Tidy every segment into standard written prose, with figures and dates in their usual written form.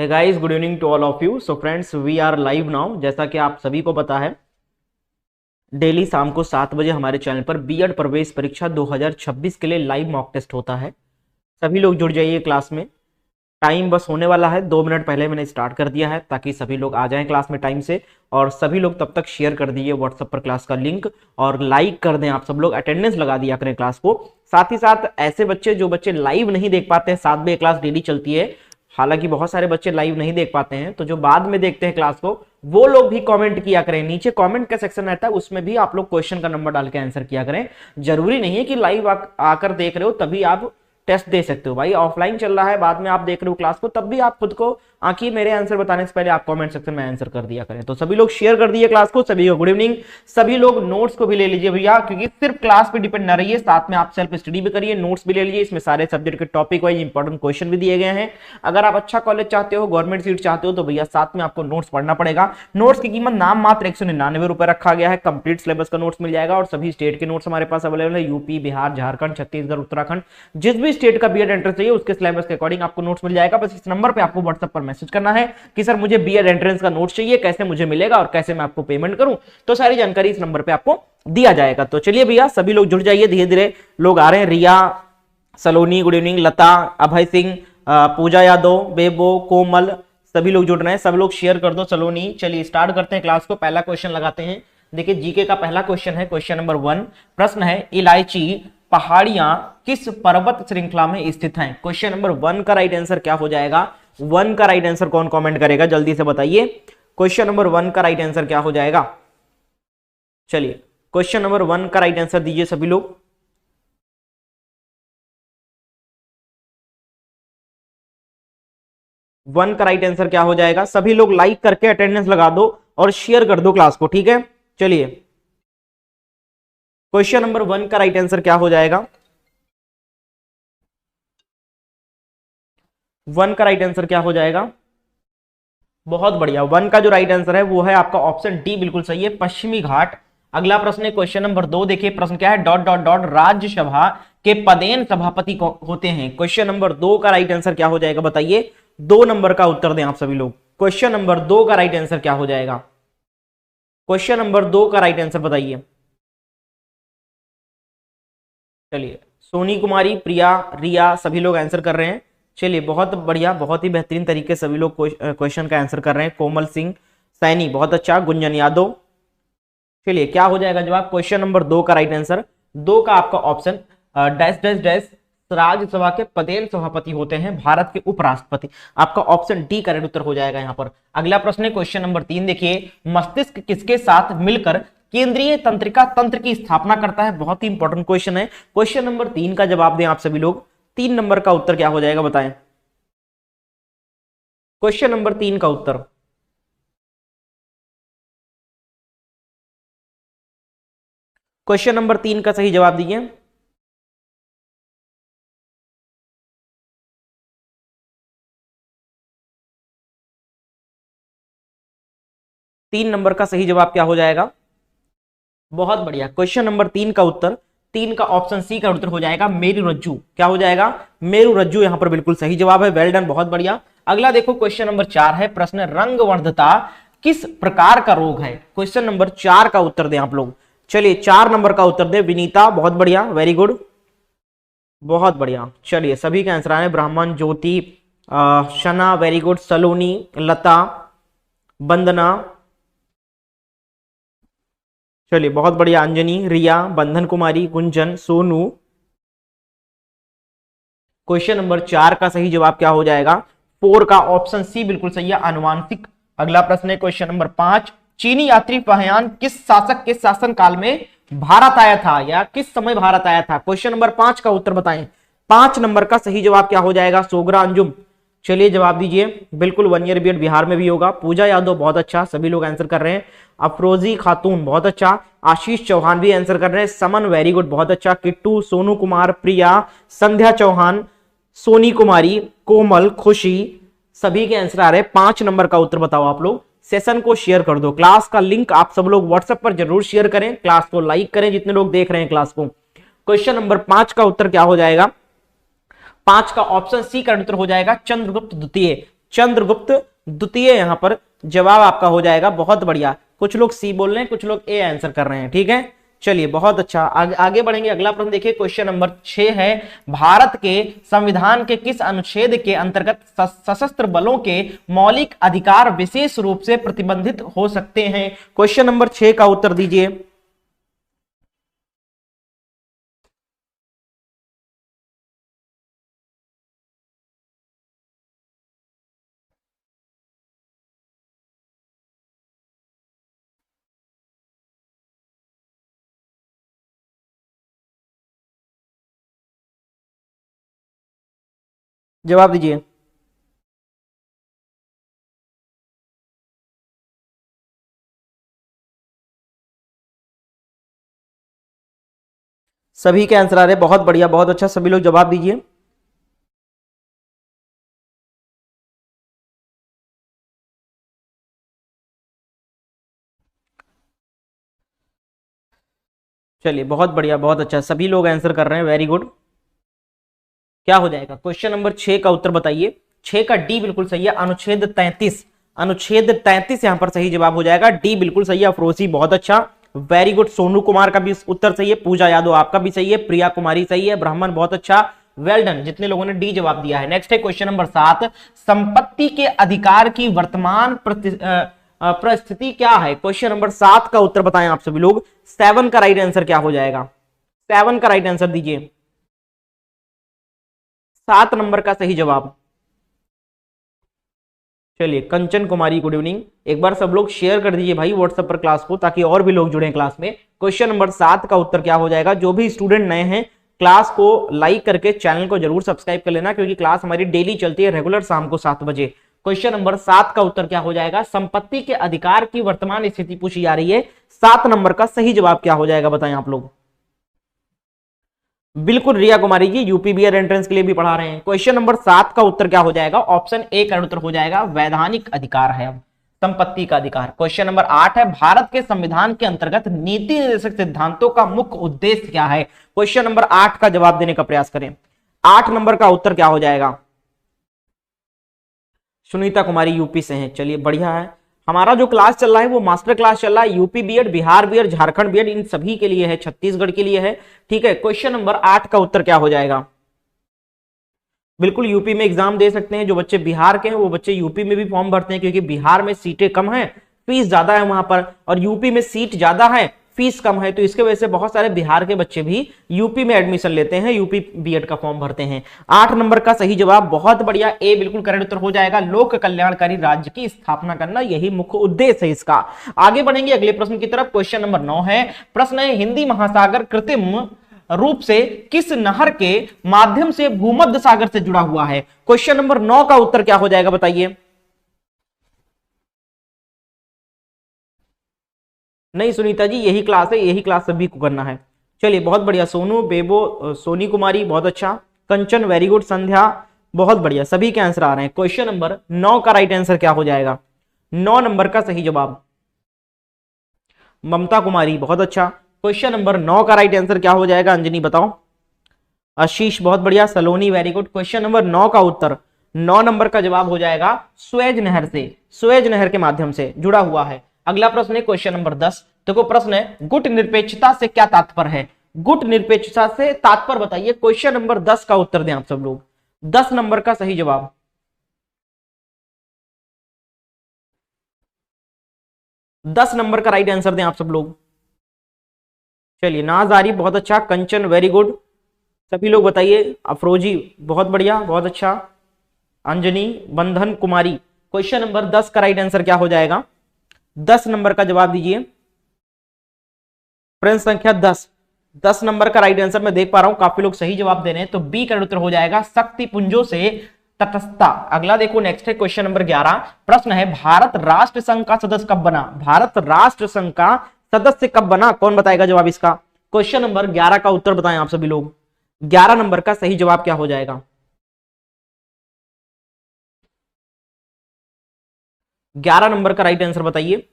Hey guys, good evening to all of you. So friends, we are live now. जैसा कि आप सभी को पता है, डेली शाम को 7 बजे हमारे चैनल पर बीएड प्रवेश परीक्षा 2026 के लिए लाइव मॉक टेस्ट होता है। सभी लोग जुड़ जाइए क्लास में। टाइम बस होने वाला है, 2 मिनट पहले मैंने स्टार्ट कर दिया है ताकि सभी लोग आ जाएं क्लास में टाइम से। और सभी लोग तब तक शेयर कर दीजिए व्हाट्सएप पर क्लास का लिंक और लाइक कर दें। आप सब लोग अटेंडेंस लगा दिया करें क्लास को। साथ ही साथ ऐसे बच्चे जो बच्चे लाइव नहीं देख पाते हैं, 7 बजे क्लास डेली चलती है, हालांकि बहुत सारे बच्चे लाइव नहीं देख पाते हैं, तो जो बाद में देखते हैं क्लास को वो लोग भी कमेंट किया करें। नीचे कमेंट का सेक्शन रहता है, उसमें भी आप लोग क्वेश्चन का नंबर डाल के आंसर किया करें। जरूरी नहीं है कि लाइव आकर देख रहे हो तभी आप टेस्ट दे सकते हो। भाई ऑफलाइन चल रहा है, बाद में आप देख रहे हो क्लास को, तब भी आप खुद को आंकी मेरे आंसर बताने से पहले आप कमेंट सेक्शन में आंसर कर दिया करें। तो सभी लोग शेयर कर दिए क्लास को। सभी को गुड इवनिंग। सभी लोग नोट्स को भी ले लीजिए भैया, क्योंकि सिर्फ क्लास पे डिपेंड ना रहिए, साथ में आप सेल्फ स्टडी भी करिए, नोट्स भी ले लीजिए। इसमें सारे सब्जेक्ट के टॉपिक वाइज इंपॉर्टेंट क्वेश्चन भी दिए गए हैं। अगर आप अच्छा कॉलेज चाहते हो, गवर्नमेंट सीट चाहते हो, तो भैया साथ में आपको नोट्स पढ़ना पड़ेगा। नोट्स की कीमत नाम मात्र 199 रुपए रखा गया है। कंप्लीट सिलेबस का नोट्स मिल जाएगा और सभी स्टेट के नोट्स हमारे पास अवेलेबल है। यूपी, बिहार, झारखंड, छत्तीसगढ़, उत्तराखंड, जिस भी स्टेट का बीएड एंट्रेंस चाहिए उसके सिलेबस के अकॉर्डिंग आपको नोट्स मिल जाएगा। बस इस नंबर पे आपको व्हाट्सएप पर मैसेज करना है कि सर मुझे बीएड एंट्रेंस का नोट्स चाहिए, कैसे मुझे मिलेगा और कैसे मैं आपको पेमेंट करूं, तो सारी जानकारी इस नंबर पे आपको दिया जाएगा। तो चलिए भैया, सभी लोग जुड़ जाइए, धीरे धीरे लोग आ रहे हैं। रिया सलोनी गुड इवनिंग, लता, अभय सिंह, पूजा यादव, बेबो, कोमल, सभी लोग जुड़ रहे हैं। सब लोग शेयर कर दो सलोनी। चलिए स्टार्ट करते हैं क्लास को। पहला क्वेश्चन लगाते हैं। देखिए जीके का पहला क्वेश्चन है, क्वेश्चन नंबर 1। प्रश्न है, इलायची पहाड़ियां किस पर्वत श्रृंखला में स्थित हैं? क्वेश्चन नंबर 1 का राइट आंसर क्या हो जाएगा? 1 का राइट आंसर कौन कमेंट करेगा, जल्दी से बताइए। क्वेश्चन नंबर 1 का राइट आंसर क्या हो जाएगा? चलिए क्वेश्चन नंबर 1 का राइट आंसर दीजिए सभी लोग। वन का राइट आंसर क्या हो जाएगा? सभी लोग लाइक करके अटेंडेंस लगा दो और शेयर कर दो क्लास को, ठीक है। चलिए क्वेश्चन नंबर 1 का राइट आंसर क्या हो जाएगा? 1 का राइट आंसर क्या हो जाएगा? बहुत बढ़िया, 1 का जो राइट आंसर है वो है आपका ऑप्शन डी, बिल्कुल सही है, पश्चिमी घाट। अगला प्रश्न है क्वेश्चन नंबर 2। देखिए प्रश्न क्या है, डॉट डॉट डॉट राज्यसभा के पदेन सभापति होते हैं। क्वेश्चन नंबर 2 का राइट आंसर क्या हो जाएगा बताइए? 2 नंबर का उत्तर दें आप सभी लोग। क्वेश्चन नंबर 2 का राइट आंसर क्या हो जाएगा? क्वेश्चन नंबर 2 का राइट आंसर बताइए। चलिए सोनी कुमारी, प्रिया, रिया, सभी लोग आंसर कर रहे हैं। चलिए बहुत बढ़िया, बहुत ही बेहतरीन तरीके से सभी लोग क्वेश्चन का आंसर कर रहे हैं। कोमल सिंह, सैनी, बहुत अच्छा, गुंजन यादव। चलिए क्या हो जाएगा जवाब? क्वेश्चन नंबर 2 का राइट आंसर, 2 का आपका option dash dash dash Rajya Sabha के पदेन सभापति होते हैं भारत के उपराष्ट्रपति। आपका ऑप्शन डी करेक्ट उत्तर हो जाएगा यहाँ पर। अगला प्रश्न है क्वेश्चन नंबर 3। देखिए मस्तिष्क किसके साथ मिलकर केंद्रीय तंत्रिका तंत्र की स्थापना करता है? बहुत ही इंपॉर्टेंट क्वेश्चन है। क्वेश्चन नंबर 3 का जवाब दें आप सभी लोग। 3 नंबर का उत्तर क्या हो जाएगा बताएं? क्वेश्चन नंबर 3 का उत्तर, क्वेश्चन नंबर 3 का सही जवाब दीजिए। तीन नंबर का सही जवाब क्या हो जाएगा? बहुत बढ़िया, क्वेश्चन नंबर 3 का उत्तर, 3 का ऑप्शन सी का उत्तर हो जाएगा मेरु रज्जु। क्या हो जाएगा? मेरु रज्जु यहां पर बिल्कुल सही जवाब है। वेल डन, बहुत बढ़िया। अगला देखो क्वेश्चन नंबर 4 है। प्रश्न, रंगवर्धता किस प्रकार का रोग है? क्वेश्चन नंबर 4 का उत्तर दें आप लोग। चलिए 4 नंबर का उत्तर दे विनीता, बहुत बढ़िया, वेरी गुड, बहुत बढ़िया। चलिए सभी के आंसर आए। ब्राह्मण, ज्योति, शना, वेरी गुड, सलोनी, लता, वंदना, चलिए बहुत बढ़िया, अंजनी, रिया, बंधन कुमारी, गुंजन, सोनू। क्वेश्चन नंबर 4 का सही जवाब क्या हो जाएगा? 4 का ऑप्शन सी बिल्कुल सही है, आनुवांशिक। अगला प्रश्न है क्वेश्चन नंबर 5। चीनी यात्री फाहियान किस शासक के शासन काल में भारत आया था, या किस समय भारत आया था? क्वेश्चन नंबर 5 का उत्तर बताएं। 5 नंबर का सही जवाब क्या हो जाएगा? सोगरा अंजुम। चलिए जवाब दीजिए। बिल्कुल 1 ईयर बीएड बिहार में भी होगा। पूजा यादव, बहुत अच्छा, सभी लोग आंसर कर रहे हैं। अफरोजी खातून, बहुत अच्छा। आशीष चौहान भी आंसर कर रहे हैं। समन, वेरी गुड, बहुत अच्छा। किट्टू, सोनू कुमार, प्रिया, संध्या चौहान, सोनी कुमारी, कोमल, खुशी, सभी के आंसर आ रहे हैं। 5 नंबर का उत्तर बताओ आप लोग। सेशन को शेयर कर दो, क्लास का लिंक आप सब लोग व्हाट्सएप पर जरूर शेयर करें, क्लास को लाइक करें जितने लोग देख रहे हैं क्लास को। क्वेश्चन नंबर 5 का उत्तर क्या हो जाएगा? 5 का ऑप्शन सी का उत्तर हो जाएगा चंद्रगुप्त द्वितीय। चंद्रगुप्त द्वितीय यहाँ पर जवाब आपका हो जाएगा। बहुत बढ़िया, कुछ लोग सी बोल रहे हैं, कुछ लोग ए आंसर कर रहे हैं। ठीक है, चलिए बहुत अच्छा, आगे बढ़ेंगे। अगला प्रश्न देखिए, क्वेश्चन नंबर 6 है, भारत के संविधान के किस अनुच्छेद के अंतर्गत सशस्त्र बलों के मौलिक अधिकार विशेष रूप से प्रतिबंधित हो सकते हैं? क्वेश्चन नंबर 6 का उत्तर दीजिए। जवाब दीजिए। सभी के आंसर आ रहे, बहुत बढ़िया, बहुत अच्छा, सभी लोग जवाब दीजिए। चलिए बहुत बढ़िया, बहुत अच्छा, सभी लोग आंसर कर रहे हैं, वेरी गुड। क्या हो जाएगा? क्वेश्चन नंबर 6 का उत्तर बताइए। 6 का डी बिल्कुल सही है, अनुच्छेद 33, अनुच्छेद 33 यहां पर सही जवाब हो जाएगा। डी बिल्कुल सही है, अफरोजी बहुत अच्छा, वेरी गुड। सोनू कुमार का भी उत्तर सही है, पूजा यादव आपका भी सही है, प्रिया कुमारी सही है, ब्राह्मण बहुत अच्छा, वेल डन जितने लोगों ने डी जवाब दिया है। नेक्स्ट है क्वेश्चन नंबर 7, संपत्ति के अधिकार की वर्तमान परिस्थिति क्या है? क्वेश्चन नंबर 7 का उत्तर बताएं आप सभी लोग। 7 का राइट आंसर क्या हो जाएगा? 7 का राइट आंसर दीजिए, 7 नंबर का सही जवाब। चलिए कंचन कुमारी गुड इवनिंग, एक बार सब लोग शेयर कर दीजिए भाई व्हाट्सएप पर क्लास को, ताकि और भी लोग जुड़े क्लास में। क्वेश्चन नंबर 7 का उत्तर क्या हो जाएगा? जो भी स्टूडेंट नए हैं, क्लास को लाइक करके चैनल को जरूर सब्सक्राइब कर लेना, क्योंकि क्लास हमारी डेली चलती है रेगुलर शाम को 7 बजे। क्वेश्चन नंबर 7 का उत्तर क्या हो जाएगा? संपत्ति के अधिकार की वर्तमान स्थिति पूछी जा रही है। 7 नंबर का सही जवाब क्या हो जाएगा बताएं आप लोग। बिल्कुल Riya Kumari ji, UP beer entrance के लिए भी पढ़ा रहे हैं। क्वेश्चन नंबर 7 का उत्तर क्या हो जाएगा? ऑप्शन ए का उत्तर हो जाएगा, वैधानिक अधिकार है अब संपत्ति का अधिकार। क्वेश्चन नंबर 8 है, भारत के संविधान के अंतर्गत नीति निर्देशक सिद्धांतों का मुख्य उद्देश्य क्या है? क्वेश्चन नंबर 8 का जवाब देने का प्रयास करें। 8 नंबर का उत्तर क्या हो जाएगा? सुनीता कुमारी यूपी से हैं, चलिए बढ़िया है। हमारा जो क्लास चल रहा है वो मास्टर क्लास चल रहा है, UP BEd, Bihar BEd, Jharkhand BEd, इन सभी के लिए है, छत्तीसगढ़ के लिए है। ठीक है, क्वेश्चन नंबर 8 का उत्तर क्या हो जाएगा? बिल्कुल यूपी में एग्जाम दे सकते हैं, जो बच्चे बिहार के हैं वो बच्चे यूपी में भी फॉर्म भरते हैं, क्योंकि बिहार में सीटें कम है, फीस ज्यादा है वहां पर, और यूपी में सीट ज्यादा है, फीस कम है, तो इसके वजह से बहुत सारे बिहार के बच्चे भी यूपी में एडमिशन लेते हैं, यूपी बीएड का फॉर्म भरते हैं। 8 नंबर का सही जवाब, बहुत बढ़िया, ए बिल्कुल करेक्ट उत्तर हो जाएगा। लोक कल्याणकारी राज्य की स्थापना करना यही मुख्य उद्देश्य है इसका। आगे बढ़ेंगे अगले प्रश्न की तरफ। क्वेश्चन नंबर 9 है, प्रश्न है, हिंदी महासागर कृत्रिम रूप से किस नहर के माध्यम से भूमध्य सागर से जुड़ा हुआ है? क्वेश्चन नंबर 9 का उत्तर क्या हो जाएगा बताइए। नहीं सुनीता जी, यही क्लास है, यही क्लास सभी को करना है। चलिए बहुत बढ़िया, सोनू बेबो, सोनी कुमारी बहुत अच्छा, कंचन वेरी गुड, संध्या बहुत बढ़िया, सभी के आंसर आ रहे हैं। क्वेश्चन नंबर 9 का राइट आंसर क्या हो जाएगा? 9 नंबर का सही जवाब ममता कुमारी बहुत अच्छा। क्वेश्चन नंबर 9 का राइट आंसर क्या हो जाएगा? अंजनी बताओ। आशीष बहुत बढ़िया, सलोनी वेरी गुड। क्वेश्चन नंबर 9 का उत्तर, 9 नंबर का जवाब हो जाएगा स्वेज नहर से, स्वेज नहर के माध्यम से जुड़ा हुआ है। अगला प्रश्न है क्वेश्चन नंबर 10। देखो प्रश्न है, गुट निरपेक्षता से क्या तात्पर्य है? गुट निरपेक्षता से तात्पर्य बताइए। क्वेश्चन नंबर 10 का उत्तर दें आप सब लोग, 10 नंबर का सही जवाब। 10 नंबर का राइट आंसर दें आप सब लोग। चलिए नाज आरी बहुत अच्छा, कंचन वेरी गुड, सभी लोग बताइए। अफरोजी बहुत बढ़िया, बहुत अच्छा, अंजनी, बंधन कुमारी। क्वेश्चन नंबर 10 का राइट आंसर क्या हो जाएगा? 10 नंबर का जवाब दीजिए। प्रश्न संख्या 10, 10 नंबर का राइट आंसर मैं देख पा रहा हूं काफी लोग सही जवाब दे रहे हैं, तो बी का उत्तर हो जाएगा शक्ति पुंजों से तटस्थता। अगला देखो नेक्स्ट है क्वेश्चन नंबर 11। प्रश्न है, भारत राष्ट्र संघ का सदस्य कब बना? भारत राष्ट्र संघ का सदस्य कब बना? कौन बताएगा जवाब इसका? क्वेश्चन नंबर 11 का उत्तर बताएं आप सभी लोग। 11 नंबर का सही जवाब क्या हो जाएगा? 11 नंबर का राइट आंसर बताइए।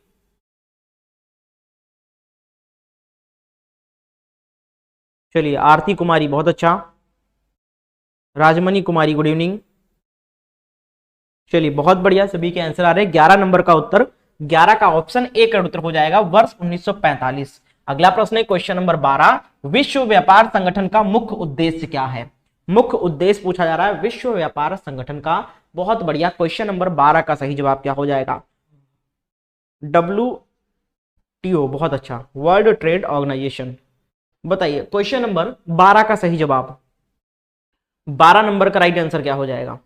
चलिए आरती कुमारी बहुत अच्छा, राजमणि कुमारी गुड इवनिंग, चलिए बहुत बढ़िया, सभी के आंसर आ रहे हैं। 11 नंबर का उत्तर, 11 का ऑप्शन ए का उत्तर हो जाएगा वर्ष 1945। अगला प्रश्न है क्वेश्चन नंबर 12, विश्व व्यापार संगठन का मुख्य उद्देश्य क्या है? मुख्य उद्देश्य पूछा जा रहा है विश्व व्यापार संगठन का। बहुत बढ़िया, क्वेश्चन नंबर 12 का सही जवाब क्या हो जाएगा? WTO, बहुत अच्छा, वर्ल्ड ट्रेड ऑर्गेनाइजेशन। बताइए क्वेश्चन नंबर 12 का सही जवाब, 12 नंबर का राइट आंसर क्या हो जाएगा?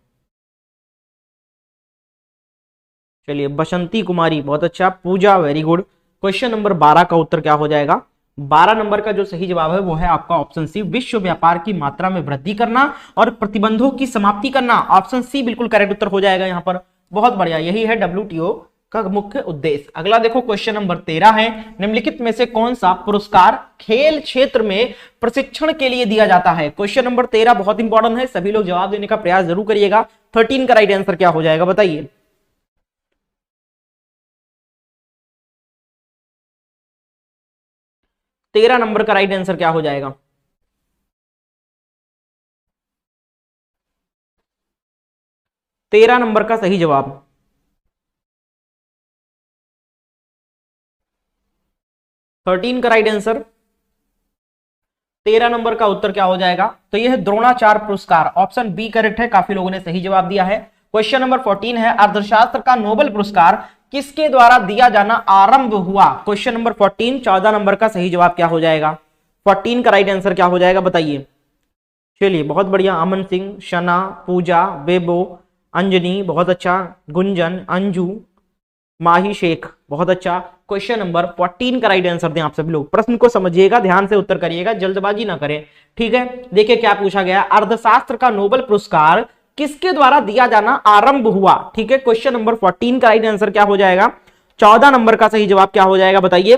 चलिए बसंती कुमारी, बहुत अच्छा, पूजा, वेरी गुड। क्वेश्चन नंबर 12 का उत्तर क्या हो जाएगा? 12 नंबर का जो सही जवाब है वो है आपका ऑप्शन सी, विश्व व्यापार की मात्रा में वृद्धि करना और प्रतिबंधों की समाप्ति करना। ऑप्शन सी बिल्कुल करेक्ट उत्तर हो जाएगा यहां पर। बहुत बढ़िया, यही है WTO का मुख्य उद्देश्य। अगला देखो क्वेश्चन नंबर 13 है, निम्नलिखित में से कौन सा पुरस्कार खेल क्षेत्र में प्रशिक्षण के लिए दिया जाता है? क्वेश्चन नंबर 13 बहुत इंपॉर्टेंट है, सभी लोग जवाब देने का प्रयास जरूर करिएगा। 13 का राइट आंसर क्या हो जाएगा बताइए? 13 नंबर का राइट आंसर क्या हो जाएगा? 13 नंबर का सही जवाब, 13 का राइट आंसर, 13 नंबर का उत्तर क्या हो जाएगा? तो यह है द्रोणाचार्य पुरस्कार। ऑप्शन बी करेक्ट है, काफी लोगों ने सही जवाब दिया है। क्वेश्चन नंबर 14 है, अर्थशास्त्र का नोबेल पुरस्कार किसके द्वारा दिया जाना आरंभ हुआ? क्वेश्चन नंबर 14, 14 नंबर का सही जवाब क्या हो जाएगा? 14 का राइट आंसर क्या हो जाएगा बताइए? चलिए बहुत बढ़िया, अमन सिंह, शना, पूजा, बेबो, अंजनी, बहुत अच्छा, गुंजन, अंजू, माही शेख, बहुत अच्छा। क्वेश्चन नंबर 14 का राइट आंसर दें आप सभी लोग। प्रश्न को समझिएगा, ध्यान से उत्तर करिएगा, जल्दबाजी ना करें, ठीक है। देखिए क्या पूछा गया, अर्थशास्त्र का नोबेल पुरस्कार किसके द्वारा दिया जाना आरंभ हुआ? ठीक है, क्वेश्चन नंबर 14 का राइट आंसर क्या हो जाएगा? 14 नंबर का सही जवाब क्या हो जाएगा बताइए?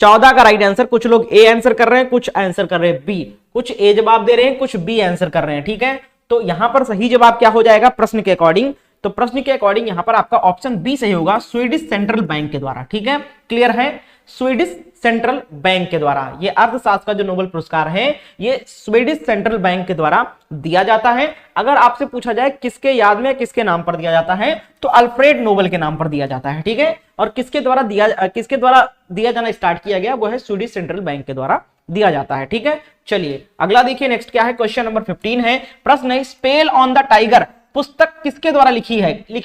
14 का राइट आंसर, कुछ लोग ए आंसर कर रहे हैं, कुछ आंसर कर रहे हैं बी, कुछ ए जवाब दे रहे हैं, कुछ बी आंसर कर रहे हैं, ठीक है। तो यहां पर सही जवाब क्या हो जाएगा प्रश्न के अकॉर्डिंग? तो प्रश्न के अकॉर्डिंग यहां पर आपका ऑप्शन बी सही होगा, स्वीडिश सेंट्रल बैंक के द्वारा, ठीक है, क्लियर है। स्वीडिश सेंट्रल बैंक के द्वारा ये अर्थशास्त्र का जो नोबेल पुरस्कार है ये स्वीडिश सेंट्रल बैंक के द्वारा दिया जाता है। अगर आपसे पूछा जाए किसके याद में किसके नाम पर दिया जाता है, तो अल्फ्रेड नोबेल के नाम पर दिया जाता है, ठीक है। और किसके द्वारा दिया जाना स्टार्ट किया गया, वो है स्वीडिश सेंट्रल बैंक के द्वारा दिया जाता है, ठीक है। चलिए अगला देखिए, नेक्स्ट क्या है, क्वेश्चन नंबर 15 है, प्रश्न है स्पेल ऑन द टाइगर पुस्तक किसके द्वारा लिखी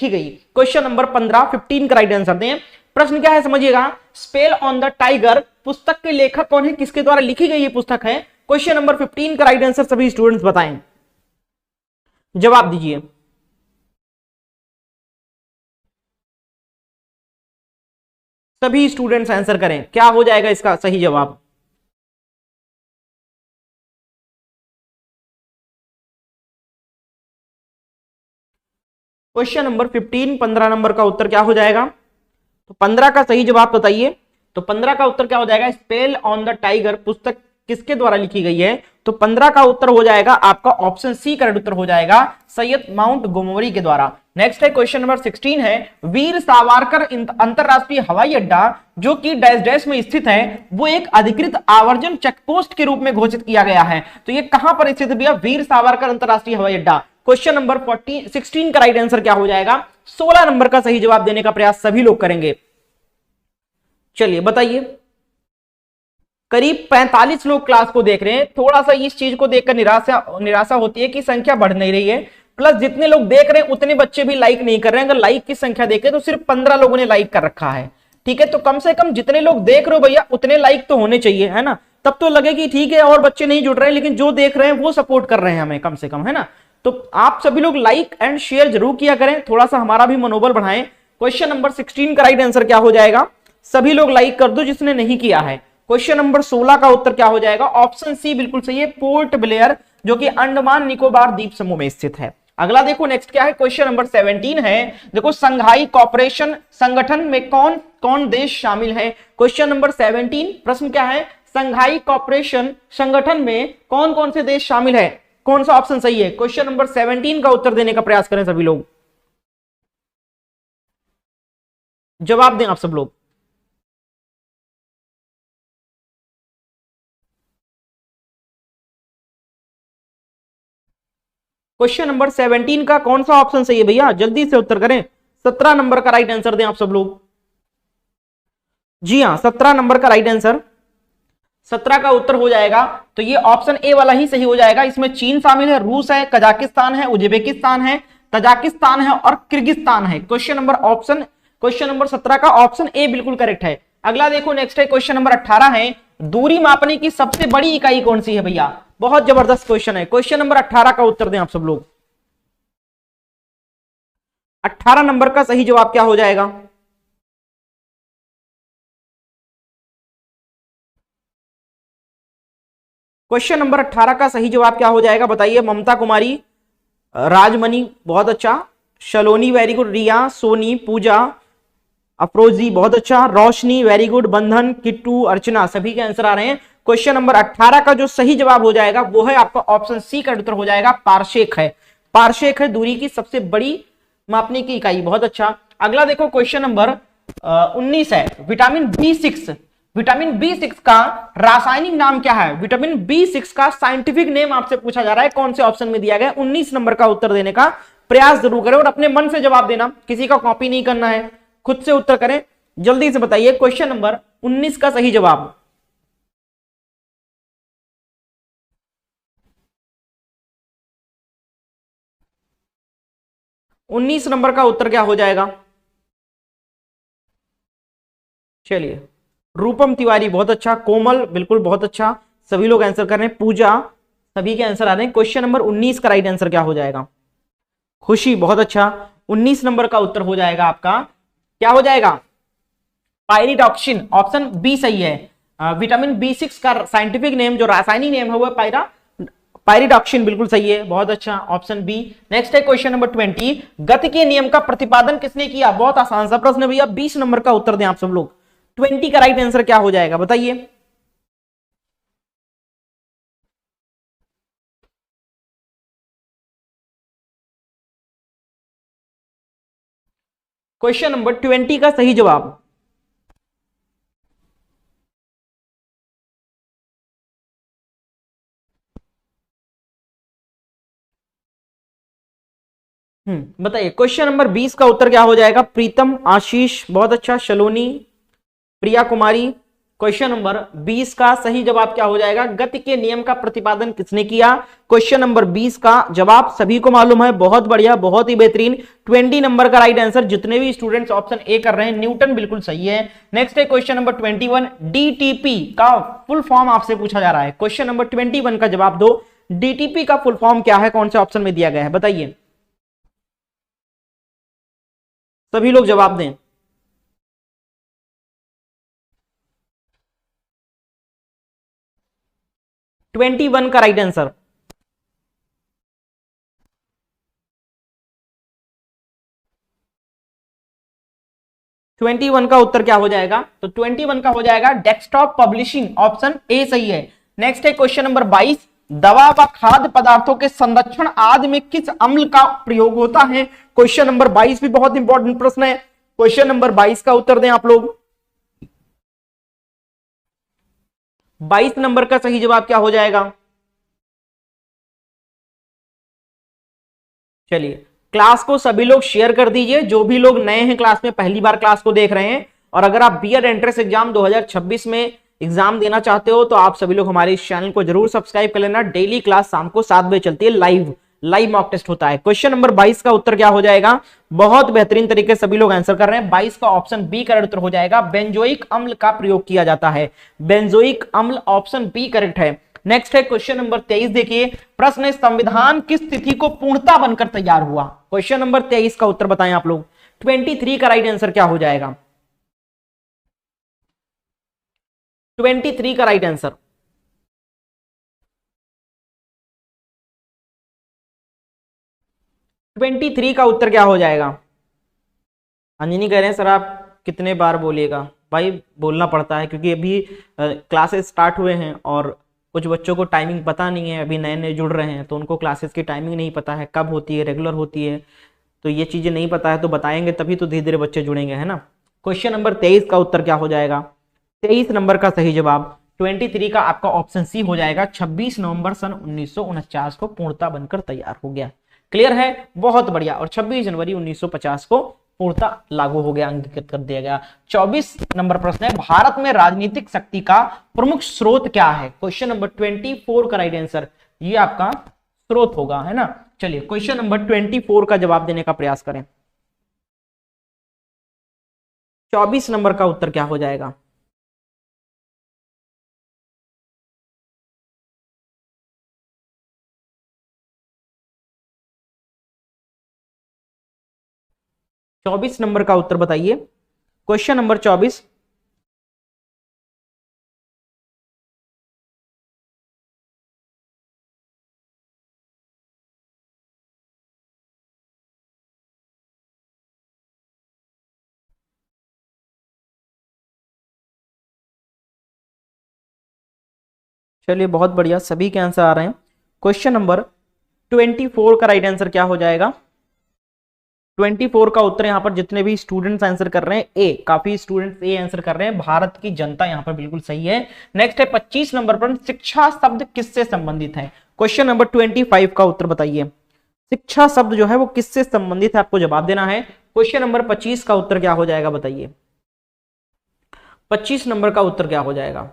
गई? क्वेश्चन नंबर 15, 15 का राइट आंसर दें। प्रश्न क्या है समझिएगा, स्पेल ऑन द टाइगर पुस्तक के लेखक कौन है, किसके द्वारा लिखी गई ये पुस्तक है? क्वेश्चन नंबर 15 का राइट आंसर सभी स्टूडेंट्स बताएं, जवाब दीजिए। सभी स्टूडेंट्स आंसर करें, क्या हो जाएगा इसका सही जवाब? क्वेश्चन नंबर 15, 15 नंबर का उत्तर क्या हो जाएगा? तो 15 का सही जवाब बताइए। तो 15 का उत्तर क्या हो जाएगा, स्पेल ऑन द टाइगर पुस्तक किसके द्वारा लिखी गई है? तो 15 का उत्तर हो जाएगा आपका ऑप्शन सी करेक्ट उत्तर हो जाएगा, सैयद माउंट गोमरी के द्वारा। नेक्स्ट है क्वेश्चन नंबर 16 है, वीर सावरकर अंतरराष्ट्रीय हवाई अड्डा जो कि डैश डैश में स्थित है वो एक अधिकृत आवर्जन चेकपोस्ट के रूप में घोषित किया गया है। तो ये कहां पर स्थित है भैया, वीर सावरकर अंतरराष्ट्रीय हवाई अड्डा? क्वेश्चन नंबर 16 का राइट आंसर क्या हो जाएगा? 16 नंबर का सही जवाब देने का प्रयास सभी लोग करेंगे। चलिए बताइए, करीब 45 लोग क्लास को देख रहे हैं। थोड़ा सा इस चीज को देखकर निराशा निराशा होती है कि संख्या बढ़ नहीं रही है, प्लस जितने लोग देख रहे हैं उतने बच्चे भी लाइक नहीं कर रहे हैं। अगर लाइक की संख्या देखें तो सिर्फ 15 लोगों ने लाइक कर रखा है, ठीक है। तो कम से कम जितने लोग देख रहे हो भैया उतने लाइक तो होने चाहिए, है ना, तब तो लगे कि ठीक है और बच्चे नहीं जुड़ रहे हैं, लेकिन जो देख रहे हैं वो सपोर्ट कर रहे हैं हमें कम से कम, है ना। तो आप सभी लोग लाइक एंड शेयर जरूर किया करें, थोड़ा सा हमारा भी मनोबल बढ़ाएं। क्वेश्चन नंबर 16 का राइट आंसर क्या हो जाएगा? सभी लोग लाइक कर दो जिसने नहीं किया है। क्वेश्चन नंबर 16 का उत्तर क्या हो जाएगा? ऑप्शन सी बिल्कुल सही है, पोर्ट ब्लेयर जो कि अंडमान निकोबार द्वीप समूह में स्थित है। अगला देखो नेक्स्ट क्या है, क्वेश्चन नंबर 17 है, देखो संघाई कॉपरेशन संगठन में कौन कौन देश शामिल है? क्वेश्चन नंबर 17 प्रश्न क्या है, संघाई कॉपरेशन संगठन में कौन कौन से देश शामिल है? कौन सा ऑप्शन सही है? क्वेश्चन नंबर 17 का उत्तर देने का प्रयास करें सभी लोग, जवाब दें आप सब लोग। क्वेश्चन नंबर 17 का कौन सा ऑप्शन सही है भैया, जल्दी से उत्तर करें। 17 नंबर का राइट आंसर दें आप सब लोग। जी हाँ, 17 नंबर का राइट आंसर, 17 का उत्तर हो जाएगा तो ये ऑप्शन ए वाला ही सही हो जाएगा। इसमें चीन शामिल है, रूस है, कजाकिस्तान है, उज्बेकिस्तान है, तजाकिस्तान है और किर्गिस्तान है। क्वेश्चन नंबर 17 का ऑप्शन ए बिल्कुल करेक्ट है। अगला देखो, नेक्स्ट है क्वेश्चन नंबर 18 है, दूरी मापने की सबसे बड़ी इकाई कौन सी है भैया। बहुत जबरदस्त क्वेश्चन है। क्वेश्चन नंबर 18 का उत्तर दें आप सब लोग। 18 नंबर का सही जवाब क्या हो जाएगा। क्वेश्चन नंबर 18 का सही जवाब क्या हो जाएगा बताइए। ममता कुमारी, राजमणि बहुत अच्छा, शलोनी वेरी गुड, रिया, सोनी, पूजा, अफरोजी बहुत अच्छा, रोशनी वेरी गुड, बंधन, किट्टू, अर्चना, सभी के आंसर आ रहे हैं। क्वेश्चन नंबर 18 का जो सही जवाब हो जाएगा वो है आपका ऑप्शन सी का उत्तर हो जाएगा, पारसेक है। पारसेक है दूरी की सबसे बड़ी मापने की इकाई। बहुत अच्छा। अगला देखो, क्वेश्चन नंबर 19 है, विटामिन बी6। विटामिन बी6 का रासायनिक नाम क्या है। विटामिन बी6 का साइंटिफिक नेम आपसे पूछा जा रहा है, कौन से ऑप्शन में दिया गया। 19 नंबर का उत्तर देने का प्रयास जरूर करें और अपने मन से जवाब देना, किसी का कॉपी नहीं करना है, खुद से उत्तर करें। जल्दी से बताइए क्वेश्चन नंबर 19 का सही जवाब। उन्नीस नंबर का उत्तर क्या हो जाएगा। चलिए, रूपम तिवारी बहुत अच्छा, कोमल बिल्कुल बहुत अच्छा, सभी लोग आंसर कर रहे हैं, पूजा, सभी के आंसर आ रहे हैं। क्वेश्चन नंबर 19 का राइट आंसर क्या हो जाएगा। खुशी बहुत अच्छा, 19 नंबर का उत्तर हो जाएगा आपका, क्या हो जाएगा, पायरिडॉक्सिन। ऑप्शन बी सही है। विटामिन बी6 का साइंटिफिक नेम जो रासायनिक नेम है वो पायरिडॉक्सिन, बिल्कुल सही है, बहुत अच्छा, ऑप्शन बी। नेक्स्ट है क्वेश्चन नंबर 20, गति के नियम का प्रतिपादन किसने किया। बहुत आसान सा प्रश्न भैया, 20 नंबर का उत्तर दें आप सब लोग। 20 का राइट आंसर क्या हो जाएगा बताइए। क्वेश्चन नंबर 20 का सही जवाब, बताइए। क्वेश्चन नंबर 20 का उत्तर क्या हो जाएगा। प्रीतम, आशीष बहुत अच्छा, शलोनी, प्रिया कुमारी। क्वेश्चन नंबर 20 का सही जवाब क्या हो जाएगा। गति के नियम का प्रतिपादन किसने किया। क्वेश्चन नंबर 20 का जवाब सभी को मालूम है, बहुत बढ़िया, बहुत ही बेहतरीन। 20 नंबर का राइट आंसर जितने भी स्टूडेंट्स ऑप्शन ए कर रहे हैं, न्यूटन बिल्कुल सही है। नेक्स्ट है क्वेश्चन नंबर 21, डीटीपी का फुल फॉर्म आपसे पूछा जा रहा है। क्वेश्चन नंबर 21 का जवाब दो, डीटीपी का फुल फॉर्म क्या है, कौन से ऑप्शन में दिया गया है बताइए। सभी लोग जवाब दें। 21 का राइट आंसर, ट्वेंटी वन का उत्तर क्या हो जाएगा। तो 21 का हो जाएगा डेस्कटॉप पब्लिशिंग, ऑप्शन ए सही है। नेक्स्ट है क्वेश्चन नंबर 22, दवा व खाद्य पदार्थों के संरक्षण आदि में किस अम्ल का प्रयोग होता है। क्वेश्चन नंबर 22 भी बहुत इंपॉर्टेंट प्रश्न है। क्वेश्चन नंबर 22 का उत्तर दें आप लोग। 22 नंबर का सही जवाब क्या हो जाएगा। चलिए, क्लास को सभी लोग शेयर कर दीजिए, जो भी लोग नए हैं क्लास में, पहली बार क्लास को देख रहे हैं, और अगर आप बीएड एंट्रेंस एग्जाम 2026 में एग्जाम देना चाहते हो तो आप सभी लोग हमारे इस चैनल को जरूर सब्सक्राइब कर लेना। डेली क्लास शाम को 7 बजे चलती है, लाइव मॉक टेस्ट होता है। क्वेश्चन नंबर 22 का उत्तर क्या हो जाएगा। बहुत बेहतरीन तरीके से सभी लोग आंसर कर रहे हैं। 22 का ऑप्शन बी करेक्ट उत्तर हो जाएगा, बेंजोइक अम्ल का प्रयोग किया जाता है। बेंजोइक अम्ल, ऑप्शन बी करेक्ट है। नेक्स्ट है क्वेश्चन नंबर 23, देखिए प्रश्न है, संविधान किस तिथि को पूर्णता बनकर तैयार हुआ। क्वेश्चन नंबर 23 का उत्तर बताएं आप लोग। 23 का राइट आंसर क्या हो जाएगा। 23 का राइट आंसर, ट्वेंटी थ्री का उत्तर क्या हो जाएगा। अंजनी कह रहे हैं सर आप कितने बार बोलिएगा। भाई बोलना पड़ता है क्योंकि अभी क्लासेस स्टार्ट हुए हैं और कुछ बच्चों को टाइमिंग पता नहीं है, अभी नए नए जुड़ रहे हैं तो उनको क्लासेस की टाइमिंग नहीं पता है, कब होती है, रेगुलर होती है, तो ये चीजें नहीं पता है, तो बताएंगे तभी तो धीरे धीरे बच्चे जुड़ेंगे, है ना। क्वेश्चन नंबर 23 का उत्तर क्या हो जाएगा। 23 नंबर का सही जवाब 23 का आपका ऑप्शन सी हो जाएगा। 26 नवंबर सन 1949 को पूर्णता बनकर तैयार हो गया। क्लियर है, बहुत बढ़िया। और 26 जनवरी 1950 को पूर्णतः लागू हो गया, अंगीकृत कर दिया गया। 24 नंबर प्रश्न है, भारत में राजनीतिक शक्ति का प्रमुख स्रोत क्या है? क्वेश्चन नंबर 24 का राइट आंसर ये आपका स्रोत होगा, है ना। चलिए क्वेश्चन नंबर 24 का जवाब देने का प्रयास करें। 24 नंबर का उत्तर क्या हो जाएगा? चौबीस नंबर का उत्तर बताइए, क्वेश्चन नंबर 24। चलिए बहुत बढ़िया, सभी के आंसर आ रहे हैं। क्वेश्चन नंबर 24 का राइट आंसर क्या हो जाएगा? 24 का उत्तर यहाँ पर जितने भी स्टूडेंट्स आंसर कर रहे हैं ए, काफी स्टूडेंट्स ए आंसर कर रहे हैं, भारत की जनता यहाँ पर बिल्कुल सही है। नेक्स्ट है 25 नंबर पर, शिक्षा शब्द किससे संबंधित है? क्वेश्चन नंबर 25 का उत्तर बताइए, शिक्षा शब्द जो है वो किससे संबंधित है, आपको जवाब देना है। क्वेश्चन नंबर 25 का उत्तर क्या हो जाएगा बताइए, 25 नंबर का उत्तर क्या हो जाएगा?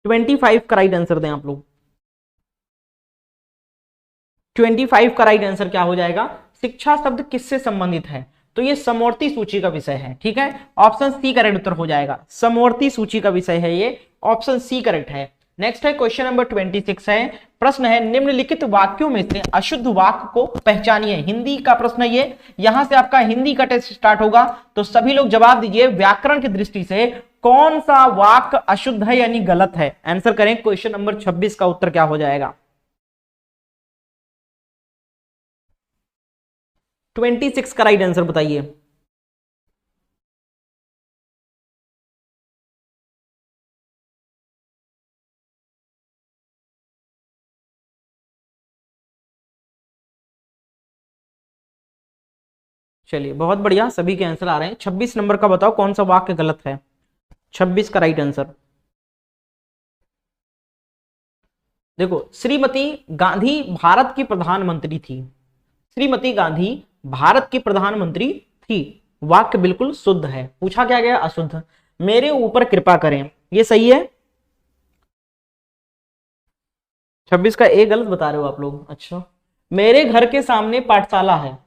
25 का राइट आंसर दें आप लोग। 25 का राइट आंसर क्या हो जाएगा? शिक्षा शब्द किससे संबंधित है? तो ये समवर्ती सूची का विषय है, ठीक है। ऑप्शन सी करेक्ट उत्तर हो जाएगा, समवर्ती सूची का विषय है ये, ऑप्शन सी करेक्ट है। नेक्स्ट है क्वेश्चन नंबर 26 है, प्रश्न है निम्नलिखित वाक्यों में से अशुद्ध वाक्य को पहचानिए। हिंदी का प्रश्न है ये, यहां से आपका हिंदी का टेस्ट स्टार्ट होगा, तो सभी लोग जवाब दीजिए व्याकरण की दृष्टि से कौन सा वाक्य अशुद्ध है यानी गलत है, आंसर करें। क्वेश्चन नंबर 26 का उत्तर क्या हो जाएगा? 26 का राइट आंसर बताइए। चलिए बहुत बढ़िया, सभी के आंसर आ रहे हैं। 26 नंबर का बताओ कौन सा वाक्य गलत है? 26 का राइट आंसर देखो, श्रीमती गांधी भारत की प्रधानमंत्री थी, श्रीमती गांधी भारत की प्रधानमंत्री थी, वाक्य बिल्कुल शुद्ध है। पूछा क्या गया? अशुद्ध। मेरे ऊपर कृपा करें, ये सही है। 26 का ए गलत बता रहे हो आप लोग, अच्छा। मेरे घर के सामने पाठशाला है,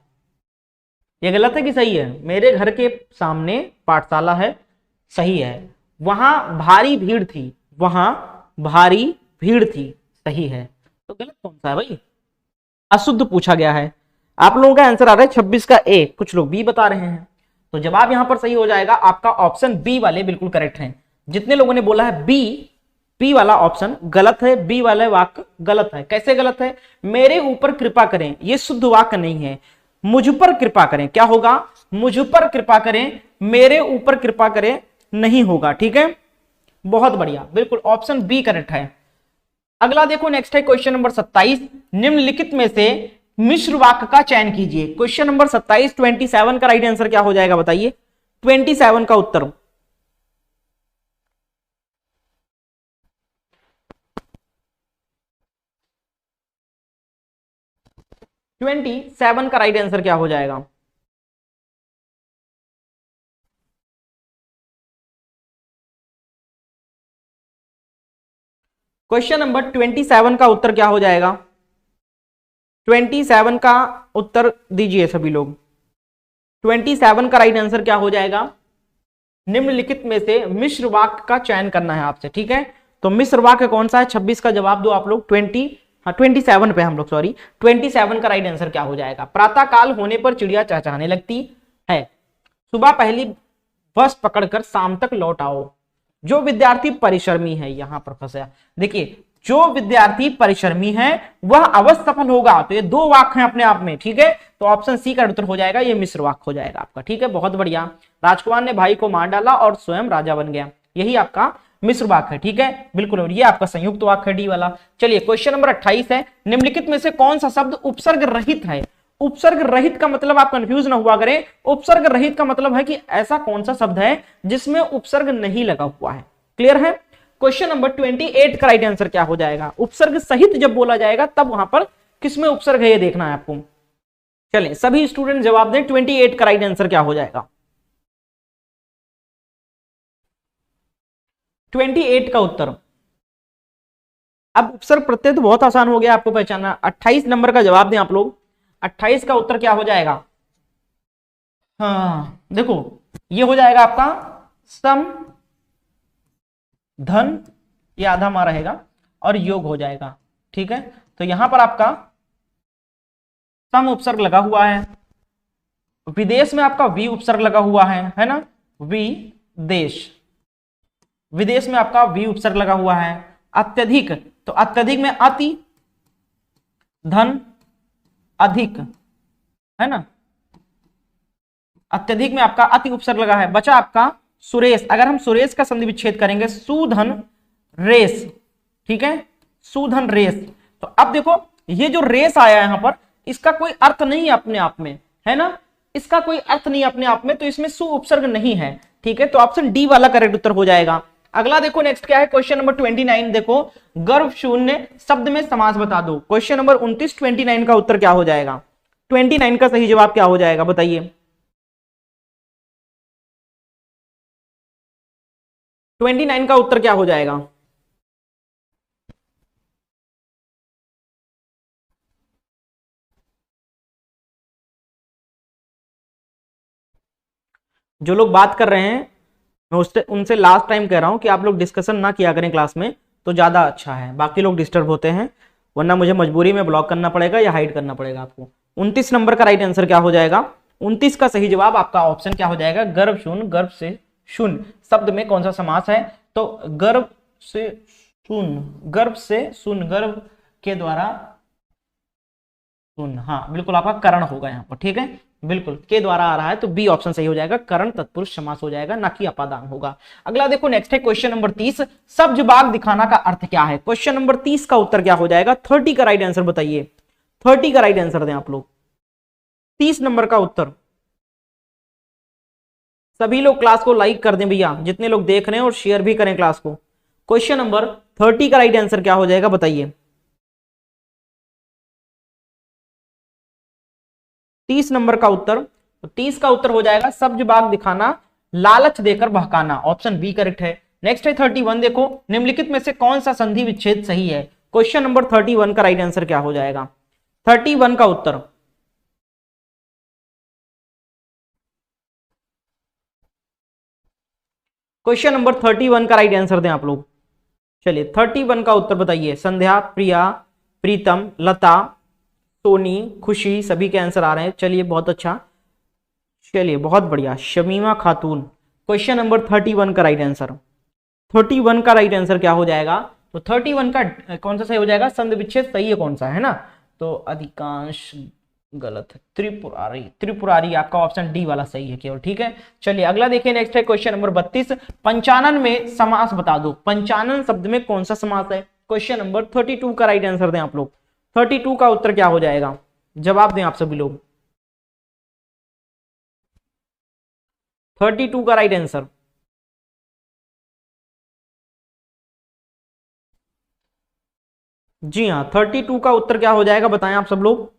ये गलत है कि सही है? मेरे घर के सामने पाठशाला है, सही है। वहां भारी भीड़ थी, वहां भारी भीड़ थी, सही है। तो गलत कौन सा है भाई? अशुद्ध पूछा गया है। आप लोगों का आंसर आ रहा है 26 का ए, कुछ लोग बी बता रहे हैं। तो जवाब यहां पर सही हो जाएगा आपका, ऑप्शन बी वाले बिल्कुल करेक्ट हैं। जितने लोगों ने बोला है बी, बी वाला ऑप्शन गलत है, बी वाला वाक्य गलत है। कैसे गलत है? मेरे ऊपर कृपा करें, ये शुद्ध वाक्य नहीं है। मुझ पर कृपा करें, क्या होगा? मुझ पर कृपा करें, मेरे ऊपर कृपा करें नहीं होगा, ठीक है। बहुत बढ़िया, बिल्कुल ऑप्शन बी करेक्ट है। अगला देखो, नेक्स्ट है क्वेश्चन नंबर 27, निम्नलिखित में से मिश्र वाक्य का चयन कीजिए। क्वेश्चन नंबर 27, 27 का राइट आंसर क्या हो जाएगा बताइए? 27 का उत्तर 27 का राइट आंसर क्या हो जाएगा? क्वेश्चन नंबर 27 का उत्तर क्या हो जाएगा? 27 का उत्तर दीजिए सभी लोग। 27 का राइट आंसर क्या हो जाएगा? निम्नलिखित में से मिश्र वाक्य का चयन करना है आपसे, ठीक है। तो मिश्र वाक्य कौन सा है? 26 का जवाब दो आप लोग। 27 पे हम लोग, सॉरी 27 का राइट आंसर क्या हो जाएगा? प्रातः काल होने पर चिड़िया चहचहाने लगती है, सुबह पहली बस पकड़कर शाम तक लौट आओ, जो विद्यार्थी परिश्रमी है, यहां पर फंसा। देखिए, जो विद्यार्थी परिश्रमी है वह अवश्य सफल होगा। तो ये दो वाक्य हैं अपने आप में, ठीक है। तो ऑप्शन सी का उत्तर हो जाएगा, ये मिश्र वाक्य हो जाएगा आपका, ठीक है। बहुत बढ़िया। राजकुमार ने भाई को मार डाला और स्वयं राजा बन गया, यही आपका मिश्र वाक्य है, ठीक है बिल्कुल। और ये आपका संयुक्त वाक्य है, डी वाला। चलिए क्वेश्चन नंबर 28 है, निम्नलिखित में से कौन सा शब्द उपसर्ग रहित है? उपसर्ग रहित का मतलब आप कंफ्यूज ना हुआ करें, उपसर्ग रहित का मतलब है कि ऐसा कौन सा शब्द है जिसमें उपसर्ग नहीं लगा हुआ है। क्लियर है? क्वेश्चन नंबर 28 का राइट आंसर क्या हो जाएगा? उपसर्ग सहित जब बोला जाएगा तब वहां पर किसमें उपसर्ग है ये देखना है आपको। चलिए सभी स्टूडेंट जवाब दें, 28 का राइट आंसर क्या हो जाएगा? 28 का उत्तर, अब उपसर्ग प्रत्यय तो बहुत आसान हो गया आपको पहचानना। 28 नंबर का जवाब दें आप लोग, 28 का उत्तर क्या हो जाएगा? हाँ देखो ये हो जाएगा आपका सम धन, ये आधा मार रहेगा और योग हो जाएगा, ठीक है। तो यहां पर आपका सम उपसर्ग लगा हुआ है, विदेश में आपका वी उपसर्ग लगा हुआ है ना, विदेश, विदेश में आपका वी उपसर्ग लगा हुआ है। अत्यधिक, तो अत्यधिक में अति, धन, अधिक, है ना, अत्यधिक में आपका अति उपसर्ग लगा है। बचा आपका सुरेश, अगर हम सुरेश का संधि विच्छेद करेंगे सुधन रेस, ठीक है, सुधन रेस। तो अब देखो ये जो रेस आया यहां पर, इसका कोई अर्थ नहीं है अपने आप में, है ना, इसका कोई अर्थ नहीं है अपने आप में, तो इसमें सु उपसर्ग नहीं है, ठीक है। तो ऑप्शन डी वाला करेक्ट उत्तर हो जाएगा। अगला देखो नेक्स्ट क्या है, क्वेश्चन नंबर 29 देखो, गर्भ शून्य शब्द में समास बता दो। क्वेश्चन नंबर 29 29 का उत्तर क्या हो जाएगा? 29 का सही जवाब क्या हो जाएगा बताइए? 29 का उत्तर क्या हो जाएगा? जो लोग बात कर रहे हैं मैं उससे उनसे लास्ट टाइम कह रहा हूं कि आप लोग डिस्कशन ना किया करें क्लास में, तो ज्यादा अच्छा है, बाकी लोग डिस्टर्ब होते हैं, वरना मुझे मजबूरी में ब्लॉक करना पड़ेगा या हाइड करना पड़ेगा आपको। 29 नंबर का राइट आंसर क्या हो जाएगा? 29 का सही जवाब आपका ऑप्शन क्या हो जाएगा? गर्भ शून्य, गर्भ से शून्य शब्द में कौन सा समास है? तो गर्भ से शून्य, गर्भ से शून्य, गर्भ के द्वारा शून्य, हाँ बिल्कुल आपका करण होगा यहाँ पर, ठीक है, बिल्कुल के द्वारा आ रहा है तो बी ऑप्शन सही हो जाएगा, करण तत्पुरुष समास हो जाएगा, ना कि अपादान होगा। अगला देखो नेक्स्ट है क्वेश्चन नंबर 30, सब्ज बाग दिखाना का अर्थ क्या है? क्वेश्चन नंबर 30 का उत्तर क्या हो जाएगा? 30 का राइट आंसर बताइए, 30 का राइट आंसर दें आप लोग, 30 नंबर का उत्तर। सभी लोग क्लास को लाइक कर दें भैया, जितने लोग देख रहे हैं, और शेयर भी करें क्लास को। क्वेश्चन नंबर 30 का राइट आंसर क्या हो जाएगा बताइए? 30 नंबर का उत्तर, तो 30 का उत्तर हो जाएगा सब्ज बाग दिखाना, लालच देकर बहकाना, ऑप्शन बी करेक्ट है। नेक्स्ट है 31 देखो, निम्नलिखित में से कौन सा संधि विच्छेद सही है? क्वेश्चन नंबर 31 का राइट आंसर क्या हो जाएगा? 31 का उत्तर, क्वेश्चन नंबर 31 का राइट आंसर दें आप लोग। चलिए 31 का उत्तर बताइए। संध्या, प्रिया, प्रीतम, लता, सोनी, खुशी, सभी के आंसर आ रहे हैं। चलिए बहुत अच्छा, चलिए बहुत बढ़िया। शमीमा खातून, क्वेश्चन नंबर 31 का राइट आंसर, 31 का राइट आंसर क्या हो जाएगा? तो 31 का कौन सा सही हो जाएगा? संधि विच्छेद सही है कौन सा, है ना, तो अधिकांश गलत है, त्रिपुरारी, त्रिपुरारी आपका ऑप्शन डी वाला सही है केवल, ठीक है। चलिए अगला देखिए नेक्स्ट है क्वेश्चन नंबर 32, पंचानन में समास बता दो। पंचानन शब्द में कौन सा समास है? क्वेश्चन नंबर 32 का राइट आंसर दें आप लोग, 32 का उत्तर क्या हो जाएगा? जवाब दें आप सभी लोग, 32 का राइट आंसर। जी हाँ 32 का उत्तर क्या हो जाएगा बताएं आप सब लोग?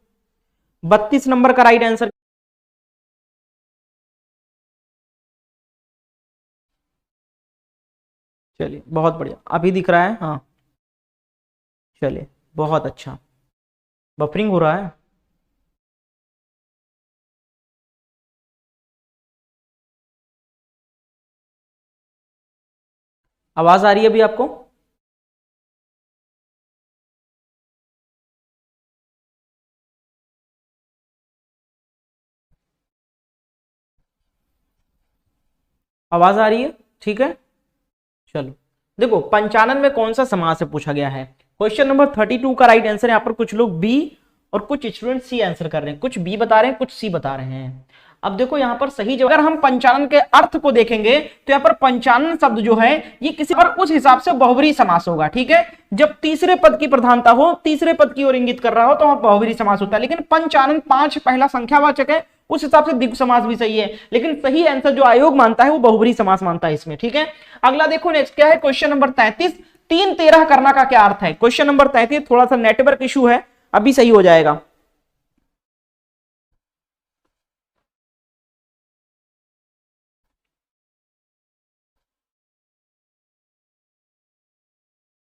32 नंबर का राइट आंसर, चलिए बहुत बढ़िया, अभी दिख रहा है, हाँ चलिए बहुत अच्छा। बफरिंग हो रहा है, आवाज आ रही है अभी आपको? आवाज आ रही है, ठीक है। चलो देखो पंचानन में कौन सा समास से पूछा गया है? क्वेश्चन नंबर 32 का राइट आंसर, यहाँ पर कुछ लोग बी और कुछ स्टूडेंट सी आंसर कर रहे हैं, कुछ बी बता रहे हैं, कुछ सी बता रहे हैं। अब देखो यहाँ पर सही जगह, अगर हम पंचानन के अर्थ को देखेंगे तो यहाँ पर पंचानन शब्द जो है ये किसी पर उस हिसाब से बहुब्री समास होगा, ठीक है। जब तीसरे पद की प्रधानता हो, तीसरे पद की ओर इंगित कर रहा हो तो वहां बहुब्री समास होता है। लेकिन पंचानन 5 पहला संख्यावाचक है उस हिसाब से द्विगु समास भी सही है, लेकिन सही आंसर जो आयोग मानता है वो बहुब्रीहि समास मानता है इसमें। ठीक है, अगला देखो नेक्स्ट क्या है, क्वेश्चन नंबर 33, 3-13 करना का क्या अर्थ है। क्वेश्चन नंबर 33, थोड़ा सा नेटवर्क इशू है, अभी सही हो जाएगा।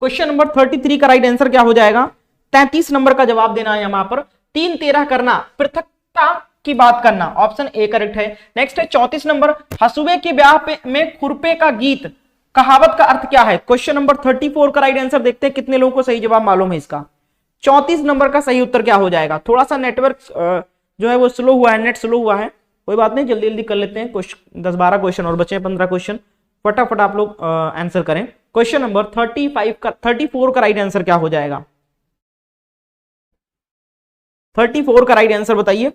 क्वेश्चन नंबर 33 का राइट आंसर क्या हो जाएगा, 33 नंबर का जवाब देना है यहां पर। 3-13 करना, पृथकता की बात करना, ऑप्शन ए करेक्ट है। नेक्स्ट है 34 नंबर, हसुबे के ब्याह में खुरपे का गीत, कहावत का अर्थ क्या है। क्वेश्चन नंबर 34 का राइट आंसर देखते हैं कितने लोगों को सही जवाब मालूम है इसका। 34 नंबर का सही उत्तर क्या हो जाएगा। थोड़ा सा नेटवर्क जो है वो स्लो हुआ है, नेट स्लो हुआ है, कोई बात नहीं, जल्दी जल्दी कर लेते हैं। 10-12 क्वेश्चन और बचे, 15 क्वेश्चन, फटाफट आप लोग आंसर करें। क्वेश्चन नंबर 34 का राइट आंसर क्या हो जाएगा। 34 का राइट आंसर बताइए।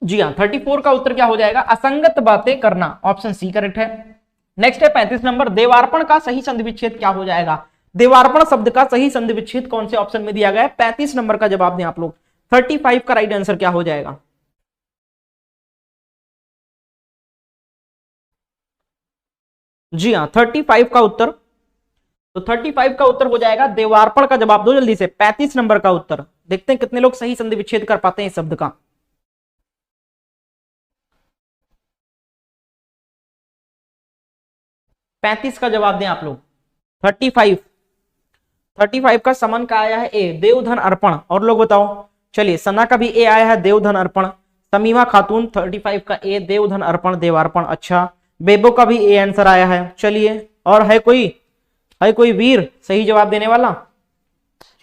जी हाँ, 34 का उत्तर क्या हो जाएगा, असंगत बातें करना, ऑप्शन सी करेक्ट है। नेक्स्ट है 35 नंबर, देवार्पण का सही संधि विच्छेद क्या हो जाएगा। देवार्पण शब्द का सही संधि विच्छेद कौन से ऑप्शन में दिया गया है। 35 नंबर का जवाब दें आप लोग। 35 का राइट आंसर क्या हो जाएगा। जी हाँ, 35 का उत्तर, तो 35 का उत्तर हो जाएगा देवार्पण का जवाब दो जल्दी से। 35 नंबर का उत्तर, देखते हैं कितने लोग सही संधि विच्छेद कर पाते हैं इस शब्द का। पैंतीस का जवाब दें आप लोग। 35 का समन का आया है ए, देवधन अर्पण, और लोग बताओ। चलिए, सना का भी ए आया है, देवधन अर्पण। तमीमा खातून 35 का ए, देवधन अर्पण देवार्पण। अच्छा, बेबो का भी ए आंसर आया है। चलिए, और है कोई वीर सही जवाब देने वाला।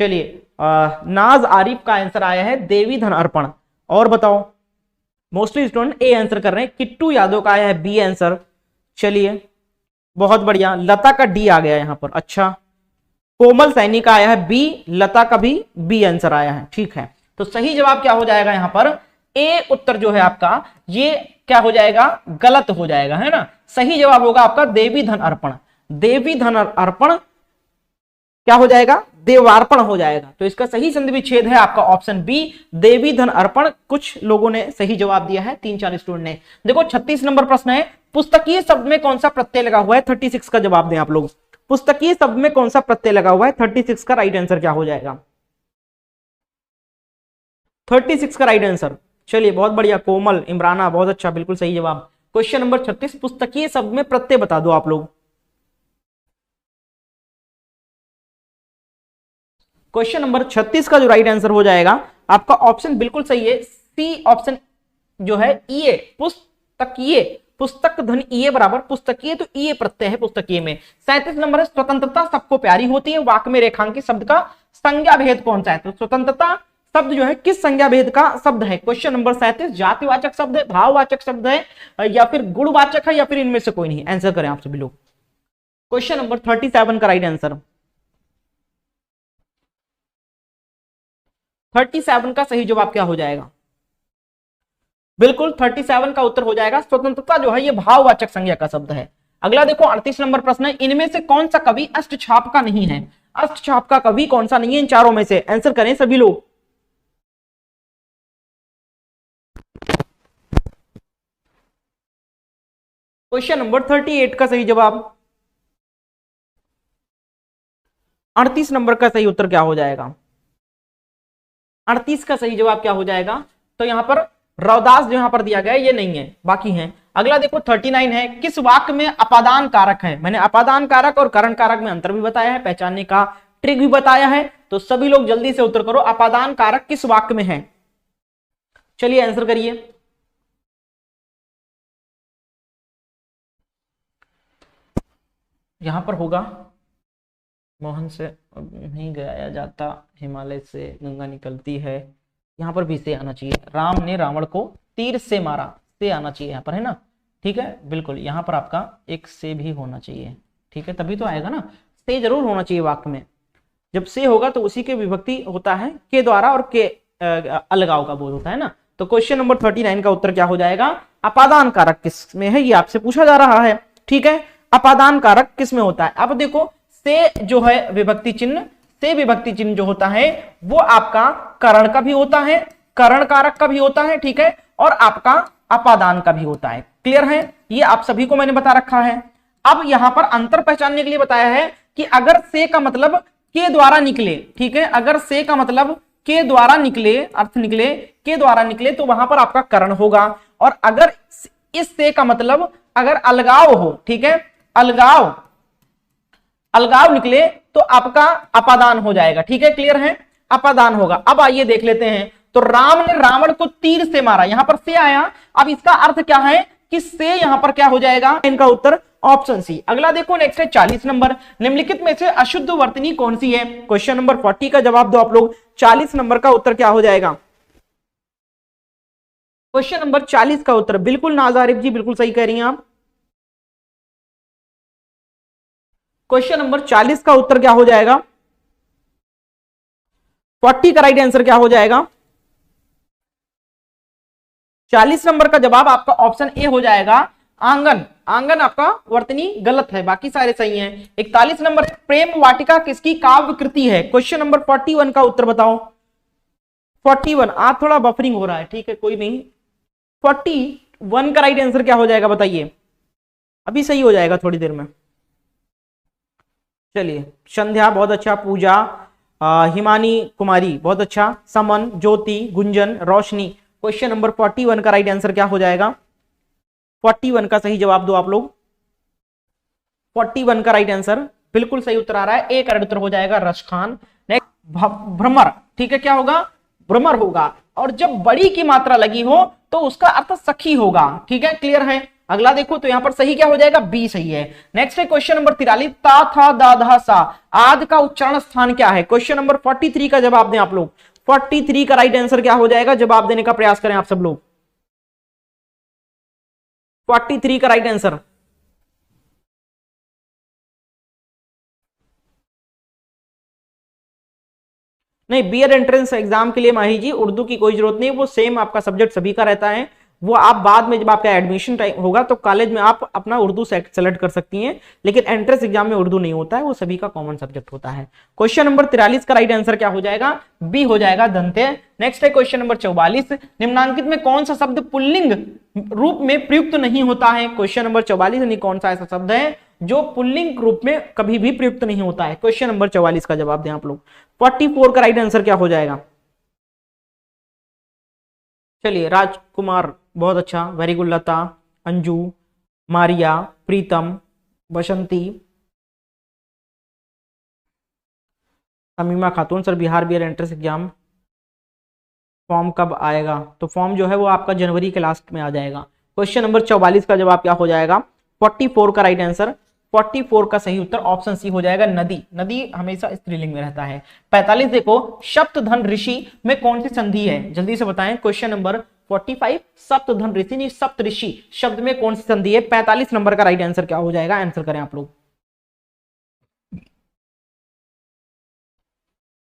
चलिए, नाज आरिफ का आंसर आया है देवी धन अर्पण। और बताओ, मोस्टली स्टूडेंट ए आंसर कर रहे हैं। किट्टू यादव का आया है बी आंसर। चलिए, बहुत बढ़िया, लता का डी आ गया यहां पर। अच्छा, कोमल सैनी का आया है बी, लता का भी बी आंसर आया है। ठीक है, तो सही जवाब क्या हो जाएगा यहां पर, ए उत्तर जो है आपका, ये क्या हो जाएगा, गलत हो जाएगा, है ना। सही जवाब होगा आपका देवी धन अर्पण। देवी धन अर्पण क्या हो जाएगा, देवार्पण हो जाएगा। तो इसका सही संधि विच्छेद है आपका ऑप्शन बी, देवी धन अर्पण। कुछ लोगों ने सही जवाब दिया है, 3-4 स्टूडेंट ने। देखो 36 नंबर प्रश्न है, पुस्तकीय शब्द में कौन सा प्रत्यय लगा हुआ है। 36 का जवाब दें आप लोग। पुस्तकीय शब्द में कौन सा प्रत्यय लगा हुआ है। 36 का राइट आंसर क्या हो जाएगा। 36 का राइट आंसर, चलिए बहुत बढ़िया, कोमल, इमराना, बहुत अच्छा, बिल्कुल सही जवाब। क्वेश्चन नंबर 36, पुस्तकीय शब्द में प्रत्यय बता दो आप लोग। क्वेश्चन नंबर 36 का जो राइट आंसर हो जाएगा आपका, ऑप्शन बिल्कुल सही है, सी ऑप्शन जो है ईए, पुस्तकीय, पुस्तक धन ईए बराबर पुस्तकीय, तो ईए प्रत्यय है पुस्तकीय में। 37 नंबर है, स्वतंत्रता सबको प्यारी होती है, वाक्य में रेखांकित शब्द का संज्ञा भेद कौन सा है। तो स्वतंत्रता शब्द जो है किस संज्ञा भेद का शब्द है। क्वेश्चन नंबर 37, जातिवाचक शब्द है, भाववाचक शब्द है, या फिर गुणवाचक है, या फिर इनमें से कोई नहीं। आंसर करें आप सभी लोग। क्वेश्चन नंबर 37 का राइट आंसर, 37 का सही जवाब क्या हो जाएगा। बिल्कुल 37 का उत्तर हो जाएगा, स्वतंत्रता जो है ये भाववाचक संज्ञा का शब्द है। अगला देखो 38 नंबर प्रश्न है, इनमें से कौन सा कवि अष्टछाप का नहीं है। अष्टछाप का कवि कौन सा नहीं है इन चारों में से। आंसर करें सभी लोग। क्वेश्चन नंबर 38 का सही जवाब, 38 नंबर का सही उत्तर क्या हो जाएगा। 38 का सही जवाब क्या हो जाएगा, तो यहां पर रौदास जो यहां पर दिया गया है ये नहीं है, बाकी है। अगला देखो 39 है, किस वाक्य में अपादान कारक है। मैंने अपादान कारक और करण कारक में अंतर भी बताया है, पहचानने का ट्रिक भी बताया है, तो सभी लोग जल्दी से उत्तर करो, अपादान कारक किस वाक्य में है। चलिए आंसर करिए। यहां पर होगा, मोहन से नहीं गाया जाता, हिमालय से गंगा निकलती है, यहां पर भी से आना चाहिए। राम ने रावण को तीर से मारा, से आना चाहिए यहां पर, है ना। ठीक है, बिल्कुल यहां पर आपका एक से भी होना चाहिए। ठीक है, तभी तो आएगा ना, से जरूर होना चाहिए वाक्य में। जब से होगा तो उसी के विभक्ति होता है के द्वारा, और के अलगाव का बोध होता है ना। तो क्वेश्चन नंबर 39 का उत्तर क्या हो जाएगा, अपादान कारक किस में है, ये आपसे पूछा जा रहा है। ठीक है, अपादान कारक किस में होता है। अब देखो से जो है विभक्ति चिन्ह, से विभक्ति चिन्ह जो होता है वो आपका करण का भी होता है, करण कारक का भी होता है। ठीक है, और आपका अपादान का भी होता है। क्लियर है, ये आप सभी को मैंने बता रखा है। अब यहां पर अंतर पहचानने के लिए बताया है कि अगर से का मतलब के द्वारा निकले, ठीक है, अगर से का मतलब के द्वारा निकले, अर्थ निकले के द्वारा निकले तो वहां पर आपका करण होगा, और अगर इस से का मतलब अगर अलगाव हो, ठीक है, अलगाव अलगाव निकले तो आपका अपादान हो जाएगा। ठीक है, क्लियर है, अपादान होगा। अब आइए देख लेते हैं। तो राम ने रावण को तीर से मारा, यहां पर से आया। अब इसका अर्थ क्या है कि से यहां पर क्या हो जाएगा, इनका उत्तर ऑप्शन सी। अगला देखो, नेक्स्ट है 40 नंबर, निम्नलिखित में से अशुद्ध वर्तनी कौन सी है? क्वेश्चन नंबर 40 का जवाब दो आप लोग। 40 नंबर का उत्तर क्या हो जाएगा? क्वेश्चन नंबर 40 का उत्तर बिल्कुल नाज़ारिफ जी, बिल्कुल सही कह रही हैं आप। क्वेश्चन नंबर 40 का उत्तर क्या हो जाएगा? 40 का राइट आंसर क्या हो जाएगा? 40 नंबर का जवाब आपका ऑप्शन ए हो जाएगा, आंगन। आंगन आपका वर्तनी गलत है, बाकी सारे सही हैं। 41 नंबर, प्रेम वाटिका किसकी काव्य कृति है? क्वेश्चन नंबर 41 का उत्तर बताओ। 41, आज थोड़ा बफरिंग हो रहा है, ठीक है, कोई नहीं। 41 का राइट आंसर क्या हो जाएगा बताइए? अभी सही हो जाएगा थोड़ी देर में। चलिए, संध्या बहुत अच्छा, पूजा, हिमानी कुमारी बहुत अच्छा, समन, ज्योति, गुंजन, रोशनी। क्वेश्चन नंबर 41 का राइट आंसर क्या हो जाएगा? 41 का सही जवाब दो आप लोग। 41 का राइट आंसर बिल्कुल सही उत्तर आ रहा है, ए करेक्ट उत्तर हो जाएगा रसखान। नेक्स्ट, भ्रमर, ठीक है, क्या होगा? भ्रमर होगा, और जब बड़ी की मात्रा लगी हो तो उसका अर्थ सखी होगा। ठीक है, क्लियर है। अगला देखो तो यहां पर सही क्या हो जाएगा? बी सही है। नेक्स्ट है क्वेश्चन नंबर 43, ता था दा धा सा आदि का उच्चारण स्थान क्या है? क्वेश्चन नंबर 43 का जवाब दें आप लोग। 43 का राइट आंसर क्या हो जाएगा? जवाब देने का प्रयास करें आप सब लोग। 43 का राइट आंसर, नहीं, बीएड एंट्रेंस एग्जाम के लिए माही जी उर्दू की कोई जरूरत नहीं, वो सेम आपका सब्जेक्ट सभी का रहता है। वो आप बाद में जब आपका एडमिशन टाइम होगा तो कॉलेज में आप अपना उर्दू सेलेक्ट कर सकती हैं, लेकिन एंट्रेंस एग्जाम में उर्दू नहीं होता है, वो सभी का कॉमन सब्जेक्ट होता है। क्वेश्चन नंबर 43 का राइट आंसर क्या हो जाएगा? बी हो जाएगा, दंते। नेक्स्ट है क्वेश्चन नंबर 44, निम्नांकित में कौन सा शब्द पुल्लिंग रूप में प्रयुक्त नहीं होता है? क्वेश्चन नंबर 44 यानी कौन सा ऐसा शब्द है जो पुल्लिंग रूप में कभी भी प्रयुक्त नहीं होता है? क्वेश्चन नंबर 44 का जवाब दें आप लोग। 44 का राइट आंसर क्या हो जाएगा? चलिए, राजकुमार बहुत अच्छा, very good, Lata, Anju, Maria, Pritam, Basanti, Tamima Khatoon. Sir, Bihar BEd entrance exam form कब आएगा? तो फॉर्म जो है वो आपका जनवरी के लास्ट में आ जाएगा। क्वेश्चन नंबर 44 का जवाब क्या हो जाएगा? 44 का राइट आंसर, 44 का सही उत्तर ऑप्शन सी हो जाएगा, नदी। नदी हमेशा स्त्रीलिंग में रहता है। 45 देखो, सप्तधन ऋषि में कौन सी संधि है? जल्दी से बताएं। क्वेश्चन नंबर 45, सप्तधन ऋषि नहीं सप्त ऋषि शब्द में कौन सी संधि है? 45 नंबर का राइट आंसर क्या हो जाएगा? आंसर करें आप लोग।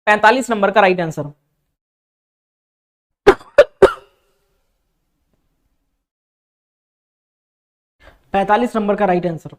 45 नंबर का राइट आंसर, 45 नंबर का राइट आंसर।